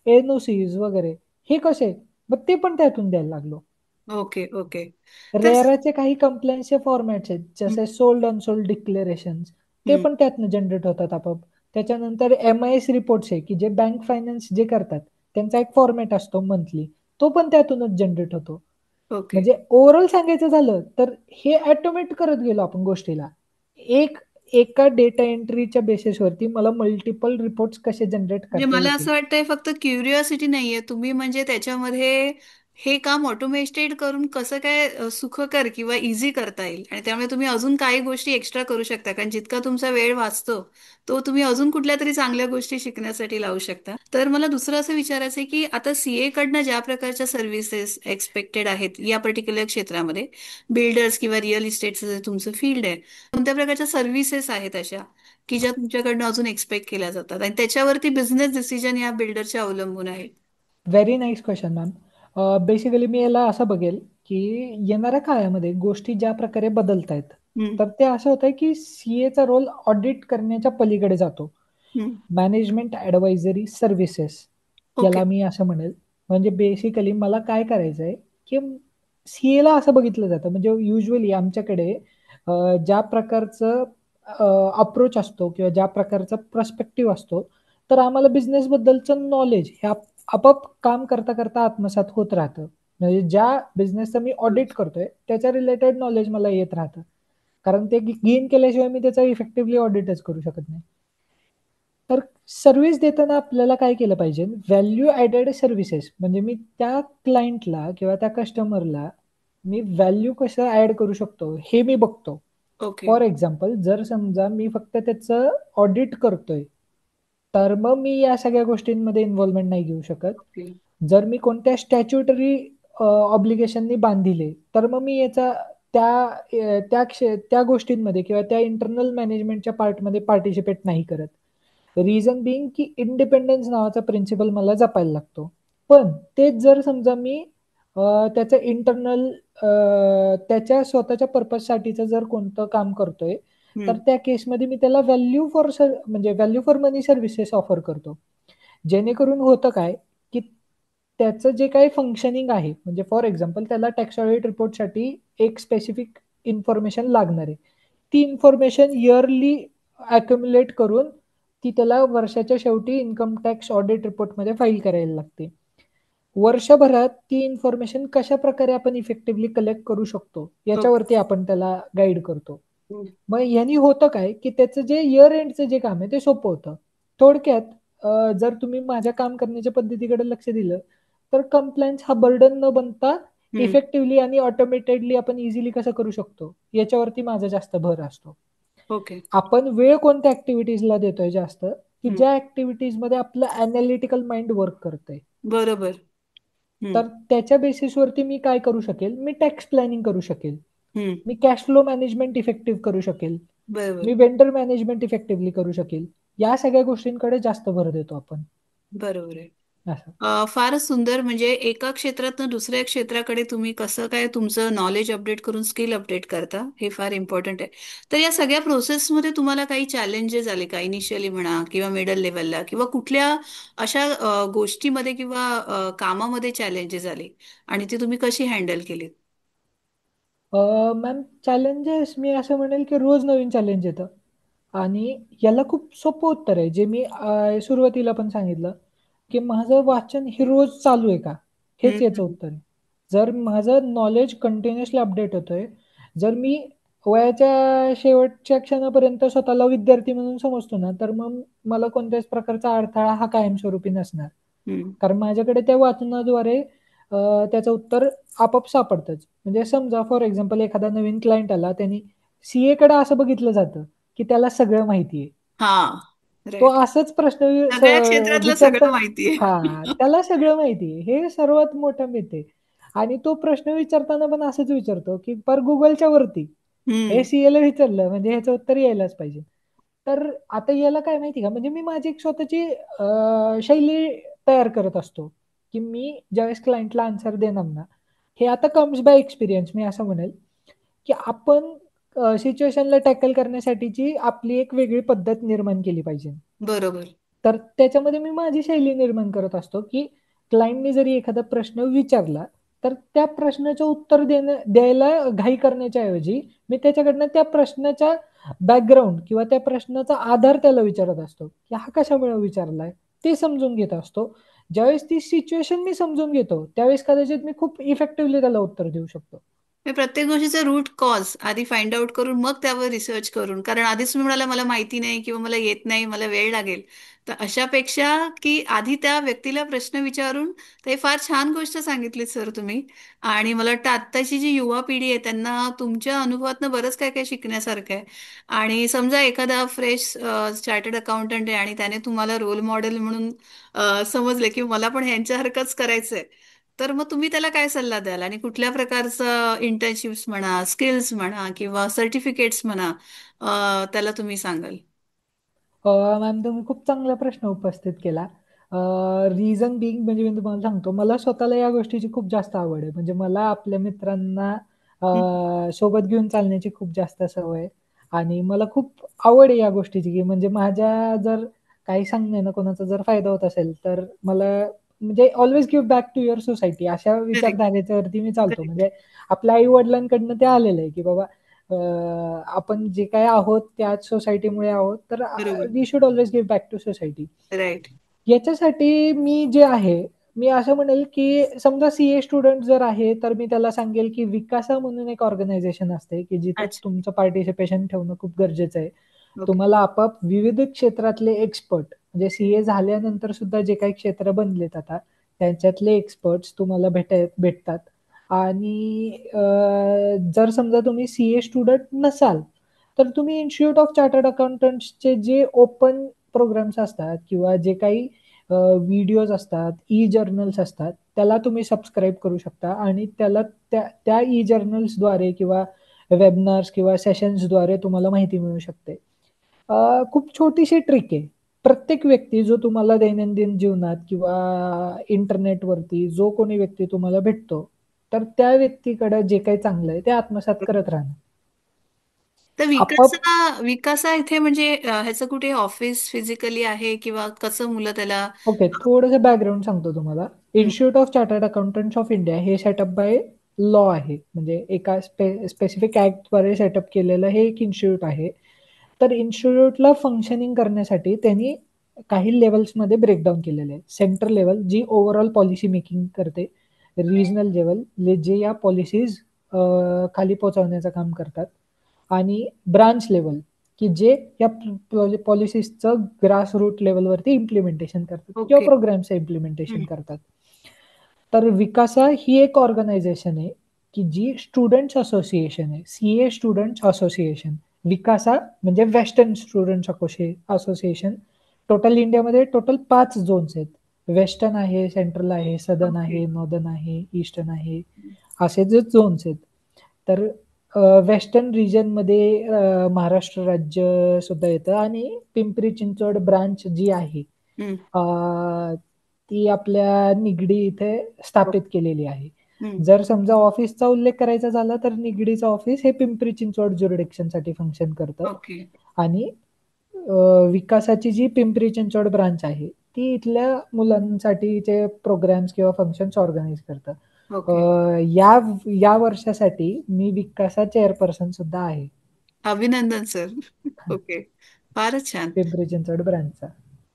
NOCs वगैरे, हे कसे. मग ते पण त्यातून द्यायला लागलो. ओके. ओके. तर रेराचे काही कंप्लायन्सचे फॉर्मॅट्स आहेत हम्म. जसे सोल्ड अनसोल्ड डिक्लेरेशन्स, ते हम्म. पण त्यातनं जनरेट होतात आपोआप. त्याच्यानंतर MIS रिपोर्ट्स आहे की जे बँक फायनान्स जे करतात त्यांचा एक फॉर्मॅट असतो मंथली, तो पण त्यातूनच जनरेट होतो. ओके. म्हणजे ओव्हरऑल सांगायचं झालं तर हे ऑटोमेट करत गेलो आपण गोष्टीला. एक एका डेटा एंट्रीच्या बेसिसवरती मला मल्टिपल रिपोर्ट्स कसे जनरेट म्हणजे करता मला येतील. असं वाटतंय फक्त क्युरिओसिटी नाहीये तुम्ही, म्हणजे त्याच्यामध्ये हे काम ऑटोमेटेड करून कसं काय सुखकर किंवा इझी करता येईल, आणि त्यामुळे तुम्ही अजून काही गोष्टी एक्स्ट्रा करू शकता, कारण जितका तुमचा वेळ वाचतो तो तुम्ही अजून कुठल्या तरी चांगल्या गोष्टी शिकण्यासाठी लावू शकता. तर मला दुसरं असं विचारायचं आहे की आता सीए कडनं ज्या प्रकारच्या सर्व्हिसेस एक्सपेक्टेड आहेत या पर्टिक्युलर क्षेत्रामध्ये, बिल्डर्स किंवा रिअल इस्टेटचं जे तुमचं फील्ड आहे, कोणत्या प्रकारच्या सर्व्हिसेस आहेत अशा की ज्या तुमच्याकडनं अजून एक्सपेक्ट केल्या जातात, आणि त्याच्यावरती बिझनेस डिसिजन या बिल्डरचे अवलंबून आहेत? Very nice question ma'am. Basically मी याला असं बघेल की येणाऱ्या काळामध्ये गोष्टी ज्या प्रकारे बदलत आहेत हम्म. तर ते असं होतं की सीएचा रोल ऑडिट करण्याच्या पलीकडे जातो. हम्म. Management advisory services okay. याला मी असं म्हणेल. म्हणजे बेसिकली मला काय करायचं आहे की सीएला असं बघितलं जातं, म्हणजे युजली आमच्याकडे ज्या प्रकारचं अप्रोच असतो किंवा ज्या प्रकारचा पर्स्पेक्टिव्ह असतो तर आम्हाला बिझनेसबद्दलचं नॉलेज हे आपोआप काम करता करता आत्मसात होत राहतं. म्हणजे ज्या बिझनेसचं मी ऑडिट करतोय त्याच्या रिलेटेड नॉलेज मला येत राहतं. कारण ते गेन केल्याशिवाय मी त्याचा इफेक्टिव्हली ऑडिटच करू शकत नाही. तर सर्व्हिस देताना आपल्याला काय केलं पाहिजे, व्हॅल्यू ॲडेड सर्व्हिसेस म्हणजे मी त्या क्लायंटला किंवा त्या कस्टमरला मी व्हॅल्यू कसं ॲड करू शकतो हे मी बघतो. ओके. फॉर एक्झाम्पल जर समजा मी फक्त त्याचं ऑडिट करतोय, तर मग मी या सगळ्या गोष्टींमध्ये इन्व्हॉल्वमेंट नाही घेऊ शकत. ओके. जर मी कोणत्या स्टॅच्युटरी ऑब्लिगेशननी बांधिले, तर मग मी याचा त्या गोष्टींमध्ये किंवा त्या इंटरनल मॅनेजमेंटच्या पार्टमध्ये पार्टिसिपेट नाही करत. रिझन बिंग की इंडिपेंडन्स नावाचा प्रिन्सिपल मला जपायला लागतो. पण तेच जर समजा मी त्याचं इंटरनल त्याच्या स्वतःच्या पर्पजसाठीचं जर कोणतं काम करतोय, तर हम्म. त्या केसमध्ये मी त्याला value for money services offer करतो. जेणेकरून होतं काय, की त्याचं जे काही फंक्शनिंग आहे, म्हणजे फॉर एक्झाम्पल त्याला टॅक्स ऑडिट रिपोर्टसाठी एक स्पेसिफिक इन्फॉर्मेशन लागणार आहे. ती इन्फॉर्मेशन इयरली अक्युमुलेट करून ती त्याला वर्षाच्या शेवटी इन्कम टॅक्स ऑडिट रिपोर्टमध्ये फाईल करायला लागते. वर्षभरात ती इन्फॉर्मेशन कशा प्रकारे आपण इफेक्टिव्हली कलेक्ट करू शकतो, ओके. याच्यावरती आपण त्याला गाईड करतो. हम्म. मग यांनी होतं काय, की त्याचं जे इयर एंडचं जे काम आहे ते सोपं होतं. थोडक्यात जर तुम्ही माझ्या काम करण्याच्या पद्धतीकडे लक्ष दिलं, तर कंप्लायन्स हा बर्डन न बनता हम्म. इफेक्टिव्हली आणि ऑटोमेटेडली आपण इझिली कसं करू शकतो, याच्यावरती माझा जास्त भर असतो. ओके. आपण वेळ कोणत्या ऍक्टिव्हिटीजला देतोय जास्त, की हम्म. ज्या ऍक्टिव्हिटीजमध्ये आपलं अनालिटिकल माइंड वर्क करतंय. बरोबर. हम्म. तर त्याच्या बेसिसवरती मी काय करू शकेल, मी टॅक्स प्लॅनिंग करू शकेल. हम्म. मी कॅश फ्लो मॅनेजमेंट इफेक्टिव्ह करू शकेल. बरोबर. मी वेंडर मॅनेजमेंट इफेक्टिव्हली करू शकेल. या सगळ्या गोष्टींकडे जास्त भर देतो आपण बरोबर आहे. असं. फारच सुंदर. म्हणजे एका क्षेत्रातनं दुसऱ्या क्षेत्राकडे तुम्ही कसं काय तुमचं नॉलेज अपडेट करून स्किल अपडेट करता, हे फार इम्पॉर्टंट आहे. तर या सगळ्या प्रोसेसमध्ये तुम्हाला काही चॅलेंजेस आले का, इनिशियली म्हणा किंवा मिडल लेवलला, किंवा कुठल्या अशा गोष्टीमध्ये किंवा कामामध्ये चॅलेंजेस आले आणि ते तुम्ही कशी हँडल केली? मॅम चॅलेंजेस मी असं म्हणेल की रोज नवीन चॅलेंज येतं आणि याला खूप सोपं उत्तर आहे जे मी सुरुवातीला पण सांगितलं, की माझं वाचन हे रोज चालू आहे का, हेच याचं हम्म. उत्तर आहे. जर माझं नॉलेज कंटिन्युअसली अपडेट होतोय, जर मी वयाच्या शेवटच्या क्षणापर्यंत स्वतःला विद्यार्थी म्हणून समजतो ना, तर मग मला कोणत्याच प्रकारचा अडथळा हा कायमस्वरूपी नसणार. हम्म. कारण माझ्याकडे त्या वाचनाद्वारे त्याचं उत्तर आपोआप सापडतंच. म्हणजे समजा फॉर एक्झाम्पल एखादा नवीन क्लायंट आला, त्यांनी सीए कडे असं बघितलं जातं, की त्याला सगळं माहिती आहे. हा. तो राईट. असंच प्रश्न सगळ्या क्षेत्रातलं विचारता. सगळं माहितीये. हां, त्याला सगळं माहिती आहे. हे सर्वात मोठं मिथ आहे. आणि तो प्रश्न विचारताना पण असंच विचारतो, की पर Googleच्या वरती. हे हम्म. सीएला विचारलं म्हणजे ह्याचं उत्तर यायलाच पाहिजे. तर आता याला काय माहिती का, म्हणजे मी माझी एक स्वतःची शैली तयार करत असतो, की मी ज्यावेळेस क्लायंटला आन्सर देणार ना, हे आता कम्स बाय एक्सपिरियन्स मी असं म्हणेल, की आपण सिच्युएशनला टॅकल करण्यासाठीची आपली एक वेगळी पद्धत निर्माण केली पाहिजे. बरोबर. तर त्याच्यामध्ये मी माझी शैली निर्माण करत असतो, की क्लायंटने जरी एखादा प्रश्न विचारला, तर त्या प्रश्नाचं उत्तर द्यायला घाई करण्याच्या ऐवजी मी त्याच्याकडनं त्या प्रश्नाच्या बॅकग्राऊंड किंवा त्या प्रश्नाचा आधार त्याला विचारत असतो, की हा कशामुळे विचारलाय? ते समजून घेत असतो. ज्यावेळेस ती सिच्युएशन मी समजून घेतो, त्यावेळेस कदाचित मी खूप इफेक्टिव्हली त्याला उत्तर देऊ शकतो. हे प्रत्येक गोष्टीचा रूट कॉज आधी फाइंड आउट करून मग त्यावर रिसर्च करून, कारण आधीच तुम्ही म्हणाला मला माहिती नाही किंवा मला येत नाही, मला वेळ लागेल. तर अशापेक्षा की आधी त्या व्यक्तीला प्रश्न विचारून, तर हे फार छान गोष्ट सांगितलीत सर तुम्ही. आणि मला वाटतं आत्ताची जी युवा पिढी आहे त्यांना तुमच्या अनुभवातनं बरंच काय काय शिकण्यासारखं आहे. आणि समजा एखादा फ्रेश चार्टर्ड अकाउंटंट आहे आणि त्याने तुम्हाला रोल मॉडेल म्हणून समजले की मला पण ह्यांच्यासारखंच करायचंय, तर मग तुम्ही त्याला काय सल्ला द्याल आणि कुठल्या प्रकारचं इंटर्नशिप्स म्हणा, स्किल्स म्हणा किंवा सर्टिफिकेट्स म्हणा, त्याला तुम्ही सांगाल? मॅम तुम्ही खूप चांगला प्रश्न उपस्थित केला. रिझन बिंग म्हणजे मी तुम्हाला सांगतो, मला स्वतःला या गोष्टीची खूप जास्त आवड आहे. म्हणजे मला आपल्या मित्रांना हं. सोबत घेऊन चालण्याची खूप जास्त सवय आहे आणि मला खूप आवड आहे या गोष्टीची, की म्हणजे माझ्या जर काही सांगण्यानं कोणाचा जर फायदा होत असेल, तर मला म्हणजे always give back to your society अशा करेक्ट. विचारधारेच्यावरती मी चालतो. करेक्ट. म्हणजे आपल्या आई-वडिलांकडनं ते आलेलं आहे, की बाबा आपण जे काही आहोत त्याच सोसायटीमुळे आहोत, तर बरोबर. We should always give back to society. Right. याच्यासाठी मी जे आहे मी असं म्हणेल की समजा सीए स्टुडंट जर आहे तर मी त्याला सांगेल की विकासा म्हणून एक ऑर्गनायझेशन असते की जिथं अच्छा. तुमचं पार्टिसिपेशन ठेवणं खूप गरजेचं आहे. ओके. तुम्हाला आपाप विविध क्षेत्रातले एक्सपर्ट म्हणजे सीए झाल्यानंतर सुद्धा जे काही क्षेत्र बनलेत आता त्यांच्यातले एक्सपर्ट्स तुम्हाला भेटतात. आणि जर समजा तुम्ही सीए स्टुडंट नसाल तर तुम्ही इन्स्टिट्यूट ऑफ चार्टर्ड अकाउंटंट्सचे जे ओपन प्रोग्राम्स असतात किंवा जे काही व्हिडिओज असतात, ई जर्नल्स असतात, त्याला तुम्ही सबस्क्राईब करू शकता आणि त्याला त्या ई जर्नल्सद्वारे किंवा वेबिनार्स किंवा सेशन्सद्वारे तुम्हाला माहिती मिळू शकते. खूप छोटीशी ट्रिक आहे. प्रत्येक व्यक्ती जो तुम्हाला दैनंदिन जीवनात किंवा इंटरनेटवरती जो कोणी व्यक्ती तुम्हाला भेटतो, तर त्या व्यक्तीकडे जे काही चांगलं आहे ते आत्मसात करत राहणं. तर आपोआप विकासा इथे म्हणजे ह्याचं कुठे ऑफिस फिजिकली आहे किंवा कसं मुलं त्याला. ओके, थोडंसं बॅकग्राऊंड सांगतो तुम्हाला. हं. Institute of chartered accountants of India हे सेटअप बाय लॉ आहे. म्हणजे एका स्पेसिफिक ऍक्टद्वारे सेटअप केलेलं हे एक इन्स्टिट्यूट आहे. तर इन्स्टिट्यूटला फंक्शनिंग करण्यासाठी त्यांनी काही लेवल्समध्ये ब्रेकडाऊन केलेले आहे. सेंट्रल लेवल जी ओव्हरऑल पॉलिसी मेकिंग करते. रिजनल लेवल जे या पॉलिसीज खाली पोहोचवण्याचं काम करतात. आणि ब्रांच लेवल की जे या पॉलिसीजचं ग्रास रूट लेवलवरती इम्प्लिमेंटेशन करतात किंवा ओके. प्रोग्रामचं इम्प्लिमेंटेशन हं. करतात. तर विकासा ही एक ऑर्गनायझेशन आहे की जी स्टुडंट्स असोसिएशन आहे. CA students association. विकासा म्हणजे वेस्टर्न स्टुडंट्स असोसिएशन. टोटल इंडियामध्ये टोटल 5 झोन्स आहेत. वेस्टर्न आहे, सेंट्रल आहे, सदर्न ओके. आहे, नॉर्दर्न आहे, ईस्टर्न आहे, असे जे झोन्स आहेत. तर वेस्टर्न रिजनमध्ये महाराष्ट्र राज्य सुद्धा येतं आणि पिंपरी चिंचवड ब्रांच जी आहे हं. ती आपल्या निगडी इथे स्थापित केलेली आहे. हं. जर समजा ऑफिसचा उल्लेख करायचा झाला तर निगडीचं ऑफिस हे पिंपरी चिंचवड ज्युरिडिक्शनसाठी फंक्शन करतं. ओके. आणि विकासाची जी पिंपरी चिंचवड ब्रांच आहे ती इथल्या मुलांसाठीचे प्रोग्राम्स किंवा फंक्शन्स ऑर्गनाईज करतं. ओके. या या वर्षासाठी मी विकासा चेअरपर्सन सुद्धा आहे. अभिनंदन सर. ओके. फारच छान. पिंपरी चिंचवड ब्रांचचा.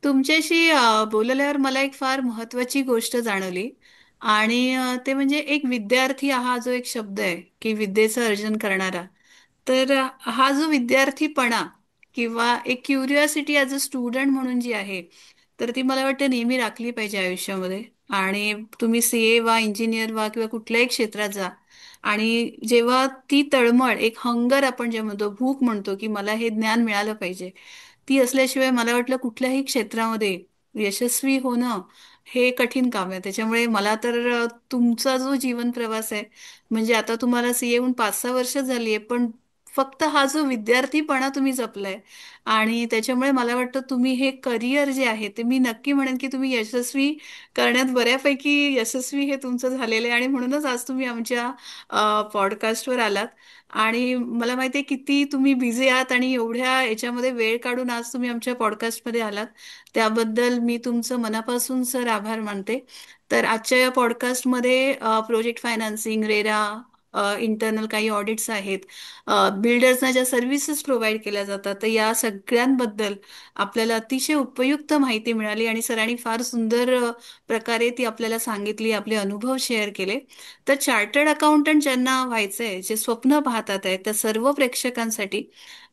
तुमच्याशी बोलल्यावर मला एक फार महत्वाची गोष्ट जाणवली. आणि ते म्हणजे एक विद्यार्थी हा जो एक शब्द आहे की विद्येचं अर्जन करणारा. तर हा जो विद्यार्थीपणा किंवा एक क्युरिओसिटी ॲज अ स्टुडंट म्हणून जी आहे, तर ती मला वाटतं नेहमी राखली पाहिजे आयुष्यामध्ये. आणि तुम्ही सीए व्हा, इंजिनियर व्हा किंवा कुठल्याही क्षेत्रात जा. आणि जेव्हा ती तळमळ, एक हंगर आपण जे म्हणतो, भूक म्हणतो की मला हे ज्ञान मिळालं पाहिजे, ती असल्याशिवाय मला वाटलं कुठल्याही क्षेत्रामध्ये यशस्वी होणं हे कठीण काम आहे. त्याच्यामुळे मला तर तुमचा जो जीवन प्रवास आहे, म्हणजे आता तुम्हाला सीए होऊन 5-6 वर्ष झाली आहे, पण फक्त हा जो विद्यार्थीपणा तुम्ही जपलाय. आणि त्याच्यामुळे मला वाटतं तुम्ही हे करिअर जे आहे ते मी नक्की म्हणेन की तुम्ही यशस्वी करण्यात बऱ्यापैकी यशस्वी हे तुमचं झालेलं आहे. आणि म्हणूनच आज तुम्ही आमच्या पॉडकास्टवर आलात. आणि मला माहिती आहे किती तुम्ही बिझी आहात आणि एवढ्या याच्यामध्ये वेळ काढून आज तुम्ही आमच्या पॉडकास्टमध्ये आलात. त्याबद्दल मी तुमचं मनापासून सर आभार मानते. तर आजच्या या पॉडकास्टमध्ये प्रोजेक्ट फायनान्सिंग, रेरा, इंटरनल काही ऑडिट्स आहेत, बिल्डर्सना ज्या सर्व्हिसेस प्रोव्हाइड केल्या जातात, तर या सगळ्यांबद्दल आपल्याला अतिशय उपयुक्त माहिती मिळाली. आणि सरांनी फार सुंदर प्रकारे ती आपल्याला सांगितली, आपले अनुभव शेअर केले. तर चार्टर्ड अकाउंटंट ज्यांना व्हायचंय, जे स्वप्न पाहतात आहेत, त्या सर्व प्रेक्षकांसाठी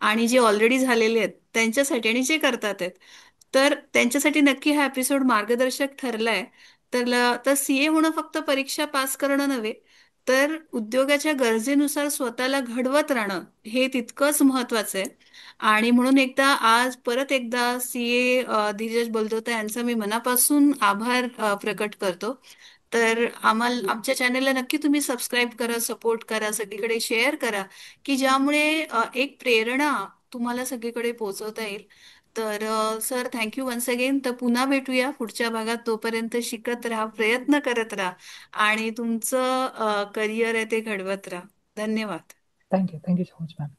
आणि जे ऑलरेडी झालेले आहेत त्यांच्यासाठी आणि जे करतात आहेत, तर त्यांच्यासाठी नक्की हा एपिसोड मार्गदर्शक ठरलाय. तर सीए होणं फक्त परीक्षा पास करणं नव्हे, तर उद्योगाच्या गरजेनुसार स्वतःला घडवत राहणं हे तितकंच महत्वाचं आहे. आणि म्हणून आज परत एकदा सीए धीरज बलदोता यांचा मी मनापासून आभार प्रकट करतो. तर आमच्या चॅनलला नक्की तुम्ही सबस्क्राईब करा, सपोर्ट करा, सगळीकडे शेअर करा, की ज्यामुळे एक प्रेरणा तुम्हाला सगळीकडे पोहोचवता येईल. तर सर, थँक्यू वन्स अगेन. तर पुन्हा भेटूया पुढच्या भागात. तोपर्यंत शिकत राहा, प्रयत्न करत राहा आणि तुमचं करिअर आहे ते घडवत राहा. धन्यवाद. Thank you. Thank you you so ma'am.